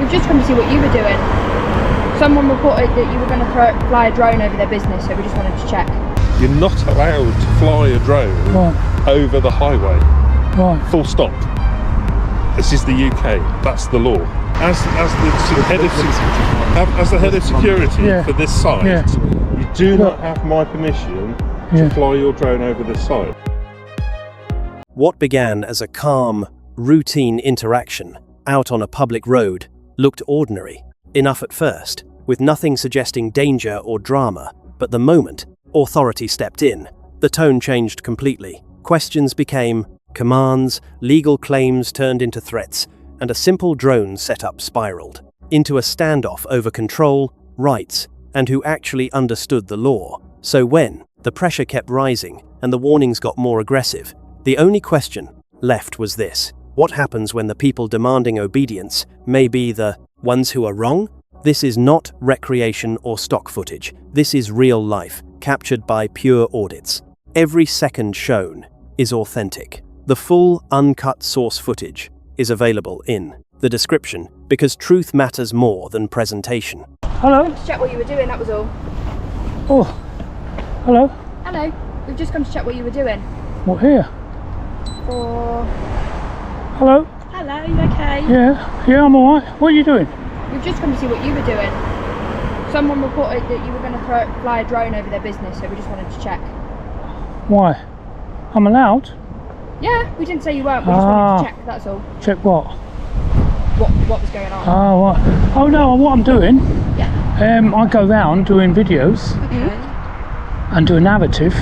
We've just come to see what you were doing. Someone reported that you were going to fly a drone over their business, so we just wanted to check. You're not allowed to fly a drone over the highway. Right. Full stop. This is the UK. That's the law. As the head of security for this site, you do not have my permission to fly your drone over this site. What began as a calm, routine interaction out on a public road looked ordinary enough at first, with nothing suggesting danger or drama, but the moment authority stepped in, the tone changed completely. Questions became commands, legal claims turned into threats, and a simple drone setup spiraled into a standoff over control, rights, and who actually understood the law. So when the pressure kept rising and the warnings got more aggressive, the only question left was this: what happens when the people demanding obedience may be the ones who are wrong? This is not recreation or stock footage. This is real life, captured by pure audits. Every second shown is authentic. The full, uncut source footage is available in the description, because truth matters more than presentation. Hello? To check what you were doing, that was all. Oh, hello? Hello. We've just come to check what you were doing. What, here? Hello? Hello, you okay? Yeah, I'm alright. What are you doing? We've just come to see what you were doing. Someone reported that you were going to fly a drone over their business, so we just wanted to check. Why? I'm allowed? Yeah, we didn't say you weren't, we just wanted to check, that's all. Check what? What was going on. Oh, right. Oh no, what I'm doing, I go round doing videos and do a narrative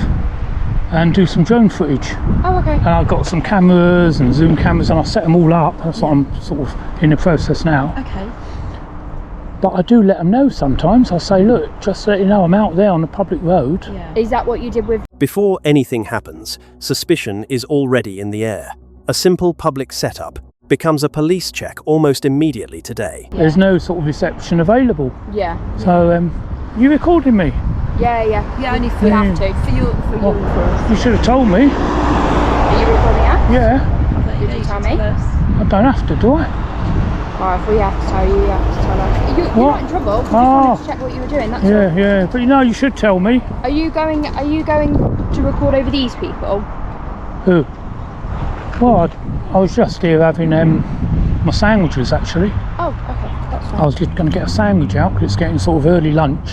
and do some drone footage. Oh, okay. And I've got some cameras and zoom cameras and I set them all up. That's what I'm sort of in the process now. Okay. But I do let them know sometimes. I say, look, just to let you know, I'm out there on the public road. Yeah. Is that what you did with... Before anything happens, suspicion is already in the air. A simple public setup becomes a police check almost immediately today. Yeah. There's no sort of reception available. Yeah. So, you recording me? Yeah, only we have to. For you and for us. You should have told me. Are you recording us? Yeah. Did you tell me? I don't have to, do I? Or if we have to tell you, you have to tell us. You're not in trouble. We just wanted to check what you were doing, that's all. Yeah, but you should tell me. Are you going to record over these people? Who? Well, I was just here having my sandwiches actually. Oh, okay, that's fine. I was just going to get a sandwich out because it's getting sort of early lunch.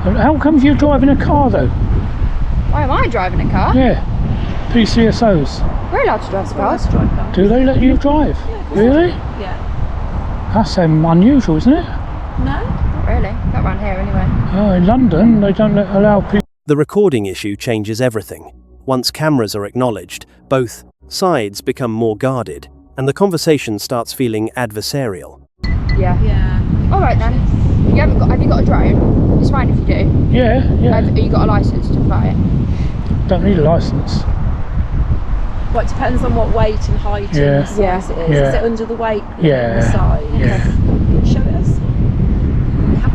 How comes you're driving a car though? Why am I driving a car? Yeah, PCSOs. We're allowed to drive cars. Do they let you drive? Yeah, really? Yeah. That's unusual, isn't it? No, not really. Not around here anyway. Oh, in London they don't allow people. The recording issue changes everything. Once cameras are acknowledged, both sides become more guarded, and the conversation starts feeling adversarial. Yeah. All right then. Have you got a drone? It's fine if you do. Yeah. Have you got a license to fly it? Don't need a license. Well, it depends on what weight and height and size it is. Yeah. Is it under the weight? Yeah. The side? Yeah. Show it us.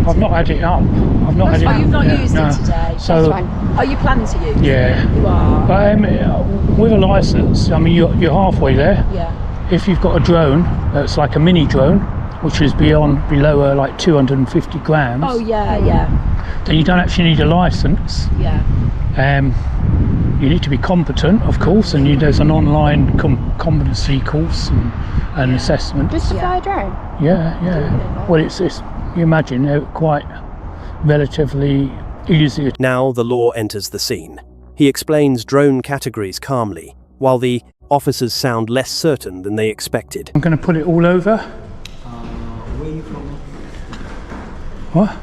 I've not had it up. You've not used it today. So, that's fine. Are you planning to use it? Yeah. You are? But with a license, I mean, you're halfway there. Yeah. If you've got a drone, that's like a mini drone, which is below like 250 grams. Oh, yeah. Then you don't actually need a license. Yeah. You need to be competent, of course, and there's an online competency course and assessment. Just to fly a drone? Yeah. Well, it's you imagine they're quite relatively easy. Now the law enters the scene. He explains drone categories calmly, while the officers sound less certain than they expected. I'm going to put it all over. Where are you from? What?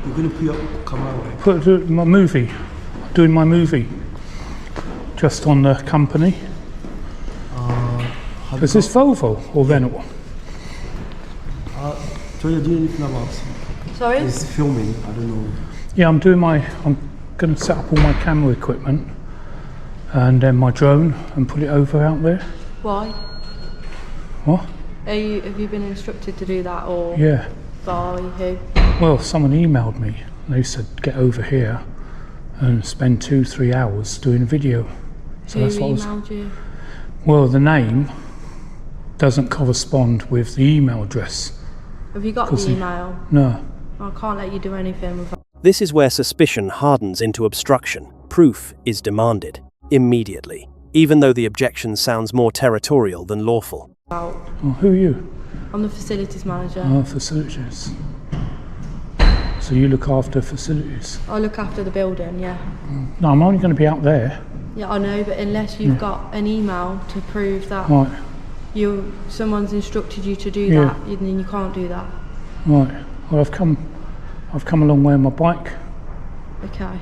You're going to put your camera where? Put my movie. I'm doing my movie. Just on the company. Is this Volvo or Renault? So you're doing anything about? Sorry? It's filming, I don't know. Yeah, I'm going to set up all my camera equipment and then my drone and put it over out there. Why? What? Have you been instructed to do that or Yeah. by who? Well, someone emailed me. They said get over here and spend 2-3 hours doing a video. So Who that's what emailed you? Well, the name doesn't correspond with the email address. Have you got the email? No. I can't let you do anything with that. This is where suspicion hardens into obstruction. Proof is demanded immediately, even though the objection sounds more territorial than lawful. Oh, who are you? I'm the facilities manager. Oh, facilities. So you look after facilities? I look after the building, yeah. No, I'm only going to be out there. Yeah, I know, but unless you've got an email to prove that someone's instructed you to do that, then you can't do that. Right. Well, I've come a long way on my bike. Okay.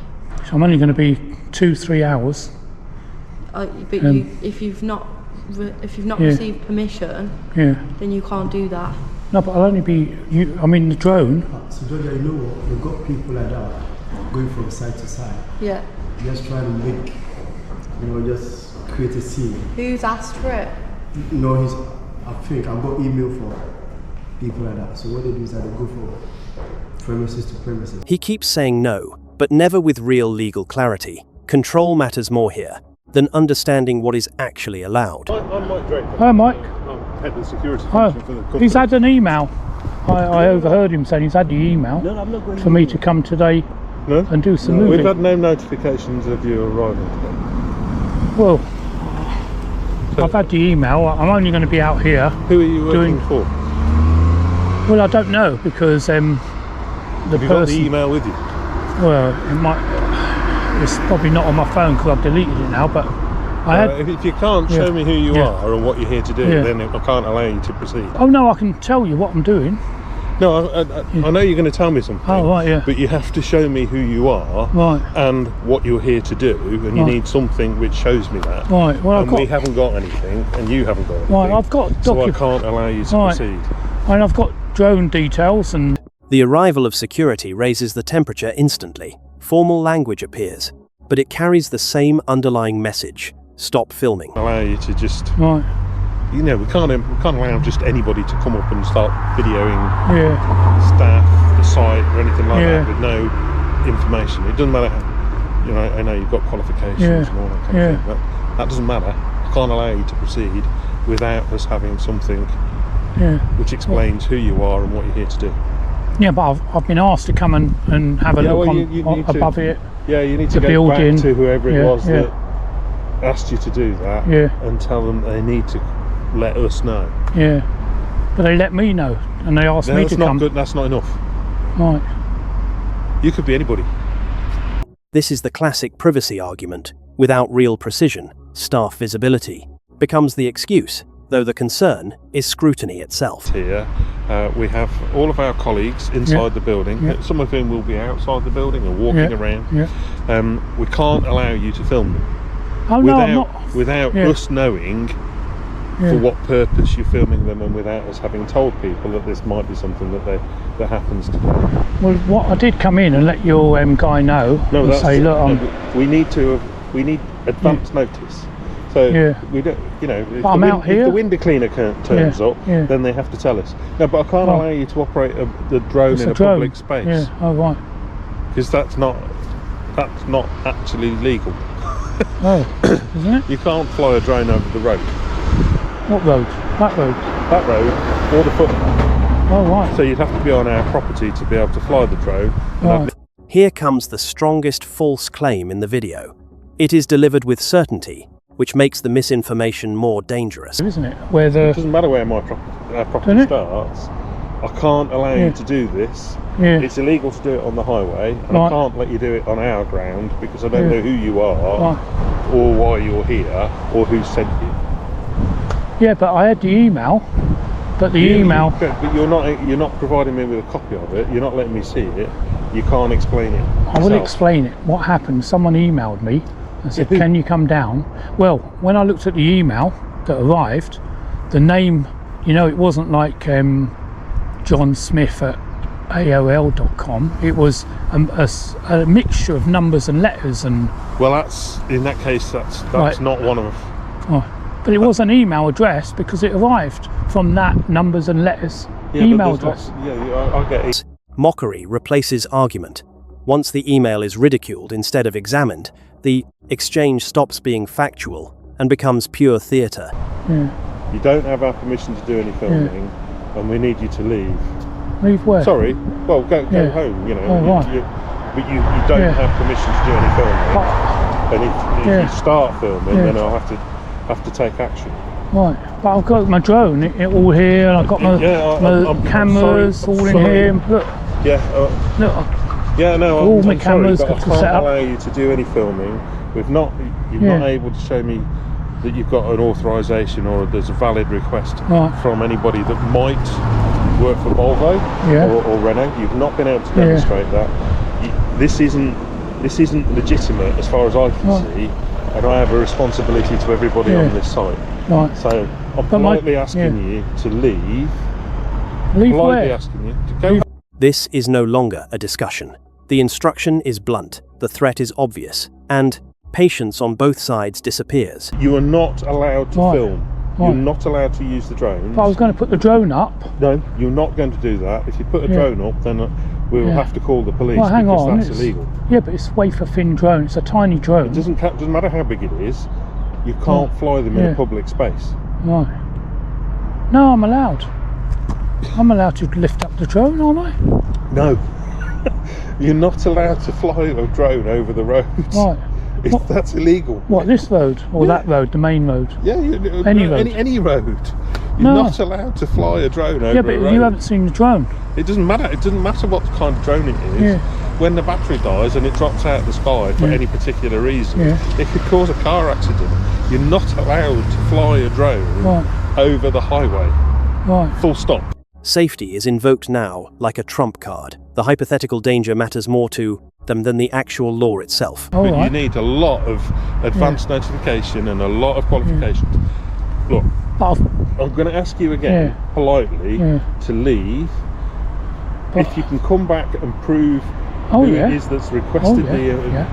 So I'm only going to be 2-3 hours. But if you've not received permission, then you can't do that. No, but I'll only be the drone. So Georgia, you know what? You've got people like that going from side to side. Yeah. Just trying to make, just create a scene. Who's asked for it? No, I think I've got email for people like that. So what they do is that they go from premises to premises. He keeps saying no, but never with real legal clarity. Control matters more here than understanding what is actually allowed. I'm Mike Drake. Hi, Mike. I'm head of the security function for the company. He's had an email. I overheard him saying he's had the email for me to come today and do some moving. We've had no notifications of you arriving today. Well, I've had the email. I'm only going to be out here. Who are you working for? Well, I don't know because Have you got the email with you? Well, it's probably not on my phone because I've deleted it now. But if you can't show me who you are and what you're here to do, then I can't allow you to proceed. Oh no, I can tell you what I'm doing. No, I know you're going to tell me something. Oh right, yeah. But you have to show me who you are, and what you're here to do, and you need something which shows me that. Right. Well, we haven't got anything, and you haven't got anything. Right, I've got so I can't allow you to proceed. And I've got drone details and. The arrival of security raises the temperature instantly. Formal language appears, but it carries the same underlying message: stop filming. Allow you to just. Right. We can't allow just anybody to come up and start videoing staff, the site, or anything like that with no information. It doesn't matter. I know you've got qualifications and all that kind of thing, but that doesn't matter. I can't allow you to proceed without us having something which explains who you are and what you're here to do. Yeah, but I've been asked to come and have a look above it. Yeah, you need to go building. Back to whoever it was that asked you to do that and tell them they need to let us know. Yeah, but they let me know and they asked me to come. That's not enough. Right. You could be anybody. This is the classic privacy argument. Without real precision, staff visibility becomes the excuse, though the concern is scrutiny itself. Here, we have all of our colleagues inside the building. Some of whom will be outside the building or walking around. We can't allow you to film them without us knowing for what purpose you're filming them, and without us having told people that this might be something that happens to them. Well, I did come in and let your guy know. No, say, look, we need advance notice. So we don't, if the window cleaner turns up, then they have to tell us. No, but I can't allow you to operate the drone in a public space. Yeah. Oh right. Because that's not actually legal. Oh, isn't it? You can't fly a drone over the road. What road? That road? That road, or the footpath. Oh right. So you'd have to be on our property to be able to fly the drone. Right. Here comes the strongest false claim in the video. It is delivered with certainty, which makes the misinformation more dangerous. Isn't it? It doesn't matter where my property starts. I can't allow you to do this. It's illegal to do it on the highway, and I can't let you do it on our ground because I don't know who you are, or why you're here, or who sent you. Yeah, but I had the email. But the email. But you're not providing me with a copy of it. You're not letting me see it. You can't explain it yourself. I will explain it. What happened? Someone emailed me and said, "Can you come down?" Well, when I looked at the email that arrived, the name, it wasn't like John Smith at AOL.com. It was a mixture of numbers and letters and. Well, that's not one of. But it was an email address because it arrived from that numbers and letters email address. I get it. Mockery replaces argument. Once the email is ridiculed instead of examined, the exchange stops being factual and becomes pure theatre. You don't have our permission to do any filming, and we need you to leave Leave where? Sorry. Well, go Yeah. home. You know. Oh, right. But you don't Yeah. have permission to do any filming. But, And if Yeah. you start filming, Yeah. then I'll have to take action. right, but I've got my drone it all here, and I've got my, I'm cameras sorry, all in sorry. here. Look, Yeah. look. Yeah. No. All my I'm cameras sorry, but got I to can't set up. allow you to do any filming. You're not able to show me that you've got an authorization or there's a valid request Right. from anybody that might work for Volvo Yeah. or Renault. You've not been able to demonstrate that. This isn't legitimate as far as I can Right. see, and I have a responsibility to everybody Yeah. on this site. Right. So I'm But politely asking you to leave. Leave Politely where? asking you to go. This is no longer a discussion. The instruction is blunt, the threat is obvious, and patience on both sides disappears. You are not allowed to Right. film. You're Right. not allowed to use the drones. But I was going to put the drone up. No, you're not going to do that. If you put a Yeah. drone up, then we'll Yeah. have to call the police Well, hang because on. that's illegal. Yeah, but it's wafer thin drone. It's a tiny drone. It doesn't matter how big it is. You can't fly them in Yeah. a public space. Right. No, I'm allowed. I'm allowed to lift up the drone, aren't I? No, you're not allowed to fly a drone over the roads. Right. What? That's illegal. What, this road or Yeah. that road, the main road? Yeah, Any road. Any road. You're No. not allowed to fly a drone over Yeah, a but road. you haven't seen the drone. It doesn't matter. It doesn't matter what kind of drone it is. Yeah. When the battery dies and it drops out of the sky for Yeah. any particular reason, Yeah. it could cause a car accident. You're not allowed to fly a drone Right. over the highway. Right. Full stop. Safety is invoked now like a trump card. The hypothetical danger matters more to them than the actual law itself. All But you right. need a lot of advanced notification and a lot of qualifications. Look, But I've, I'm going to ask you again, politely, Yeah. to leave. But- If you can come back and prove Oh, who yeah. it is that's requested Oh, yeah.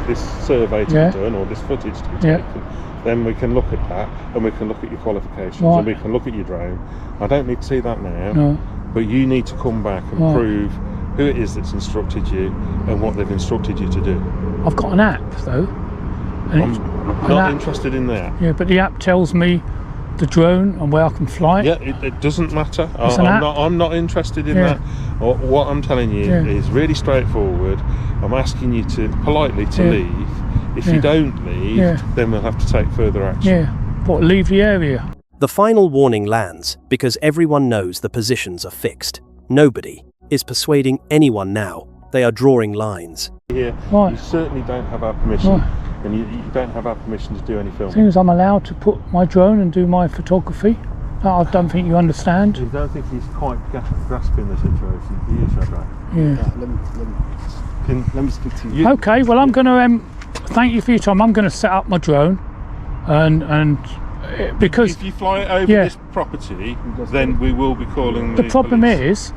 this survey to Yeah. be done or this footage to be Yeah. taken, then we can look at that and we can look at your qualifications Right. and we can look at your drone. I don't need to see that now, No. but you need to come back and Right. prove who it is that's instructed you and what they've instructed you to do. I've got an app though. And I'm it's, an not app, interested in that. Yeah, but the app tells me the drone and where I can fly it. Yeah, it doesn't matter. It's an app. I'm not interested in Yeah. that. What I'm telling you Yeah. is really straightforward. I'm asking you to politely to Yeah. leave. If Yeah. you don't leave, Yeah. then we'll have to take further action. Yeah. What, leave the area? The final warning lands because everyone knows the positions are fixed. Nobody is persuading anyone now. They are drawing lines. Here, Right. you certainly don't have our permission, Right. and you don't have our permission to do any filming. Thing is, I'm allowed to put my drone and do my photography. I don't think you understand. I don't think he's quite grasping the situation. He is, Shadrach. Yeah. Let me speak to you. Okay. Well, I'm going to thank you for your time. I'm going to set up my drone, and because If you fly it over Yeah. this property, then we will be calling the problem police. is,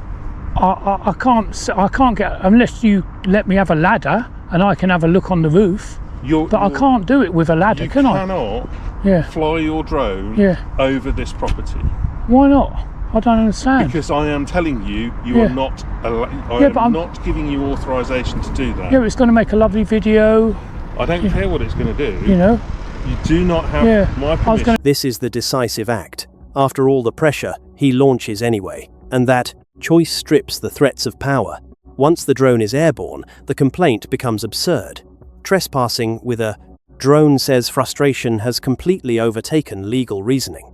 I can't get unless you let me have a ladder and I can have a look on the roof. But I can't do it with a ladder, You can I? cannot Yeah. fly your drone Yeah. over this property Why not? I don't understand. because I am telling you, you Yeah. are not. I Yeah, but am I'm- not giving you authorization to do that. Yeah, it's going to make a lovely video. I don't care what it's going to do. You know. You do not have Yeah. my I was permission. going. This is the decisive act. After all the pressure, he launches anyway, and that choice strips the threats of power. Once the drone is airborne, the complaint becomes absurd. Trespassing with a drone says frustration has completely overtaken legal reasoning.